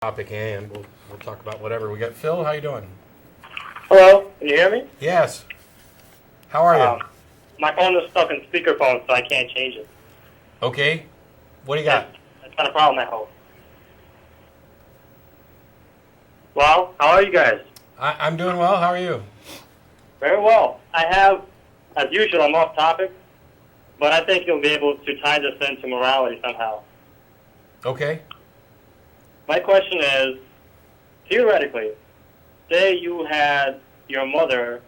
topic, and we'll talk about whatever. We got Phil. How you doing? Hello, can you hear me? Yes. How are you? My phone is stuck in speakerphone, so I can't change it. Okay. What do you got? That's not a problem at home. Well, how are you guys? I'm doing well. How are you? Very well. I have, as usual, I'm off topic, but I think you'll be able to tie this into morality somehow. Okay. My question is, theoretically, say you had your mother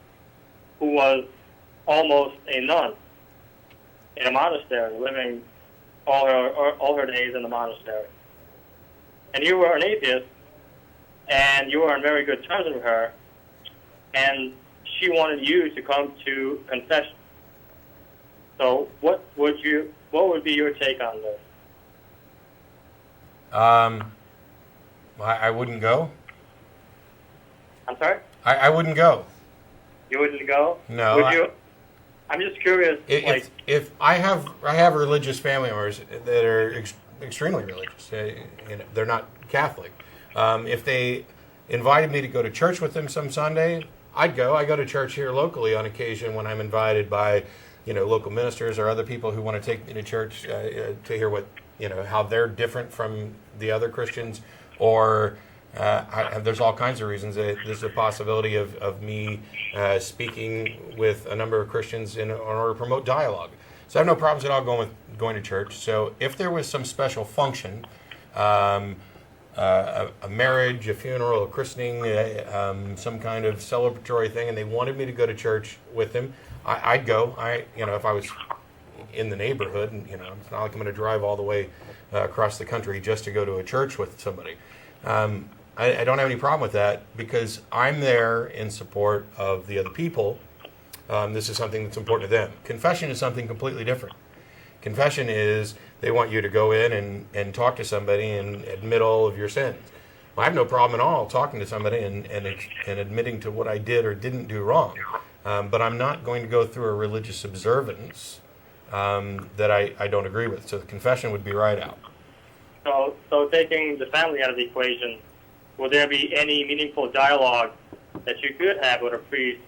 who was almost a nun in a monastery, living all her days in the monastery. And you were an atheist, and you were on very good terms with her, and she wanted you to come to confession. So what would be your take on this? I wouldn't go. I'm sorry? I wouldn't go. You wouldn't go? No. Would you? I'm just curious. If I have religious family members that are extremely religious, they're not Catholic. If they invited me to go to church with them some Sunday, I'd go. I go to church here locally on occasion when I'm invited by, local ministers or other people who want to take me to church to hear what, how they're different from the other Christians, or there's all kinds of reasons. There's a possibility of me speaking with a number of Christians in order to promote dialogue. So I have no problems at all going to church. So if there was some special function, a marriage, a funeral, a christening, some kind of celebratory thing, and they wanted me to go to church with them, I'd go. If I was in the neighborhood, and it's not like I'm going to drive all the way across the country just to go to a church with somebody. I don't have any problem with that because I'm there in support of the other people. This is something that's important to them. Confession is something completely different. Confession is they want you to go in and talk to somebody and admit all of your sins. I have no problem at all talking to somebody and admitting to what I did or didn't do wrong. But I'm not going to go through a religious observance that I don't agree with. So the confession would be right out. So taking the family out of the equation, will there be any meaningful dialogue that you could have with a priest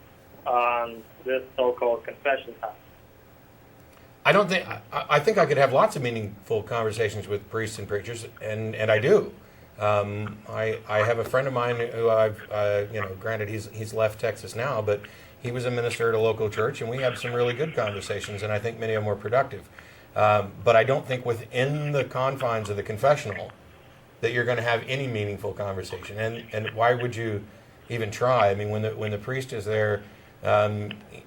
on this so-called confession time? I think I could have lots of meaningful conversations with priests and preachers, and I do. I have a friend of mine who I've, granted he's left Texas now, but he was a minister at a local church, and we had some really good conversations, and I think many of them were productive. But I don't think within the confines of the confessional that you're going to have any meaningful conversation. And why would you even try? I mean, when the priest is there,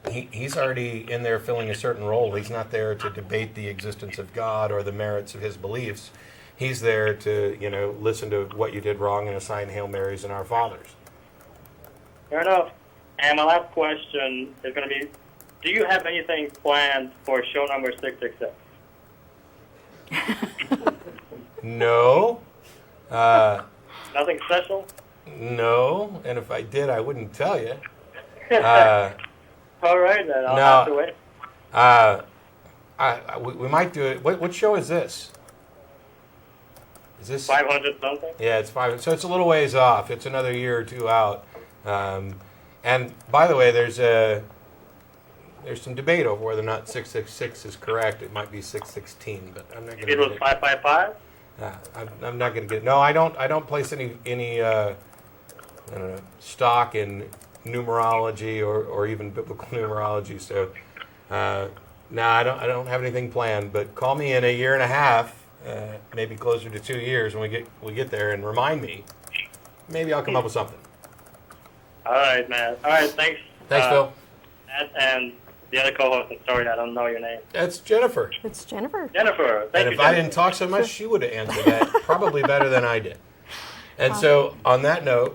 he's already in there filling a certain role. He's not there to debate the existence of God or the merits of his beliefs. He's there to, listen to what you did wrong and assign Hail Marys and Our Fathers. Fair enough. And my last question is going to be, do you have anything planned for show number 666? No. Nothing special? No, and if I did, I wouldn't tell you. All right, then. I'll have to wait. We might do it. What show is this? Is this 500 something? Yeah, it's 500. So it's a little ways off. It's another year or two out. And by the way, there's some debate over whether or not 666 is correct. It might be 616, but I'm not going to. It was 555. I'm not going to get. No, I don't place any stock in numerology or even biblical numerology. So no, I don't have anything planned. But call me in a year and a half, maybe closer to 2 years when we get there, and remind me. Maybe I'll come up with something. All right, man. All right, thanks. Thanks, Phil. And the other co-host, I'm sorry, I don't know your name. That's Jennifer. It's Jennifer. Jennifer. Thank you, if I didn't talk so much, she would have answered that probably better than I did. And so, on that note,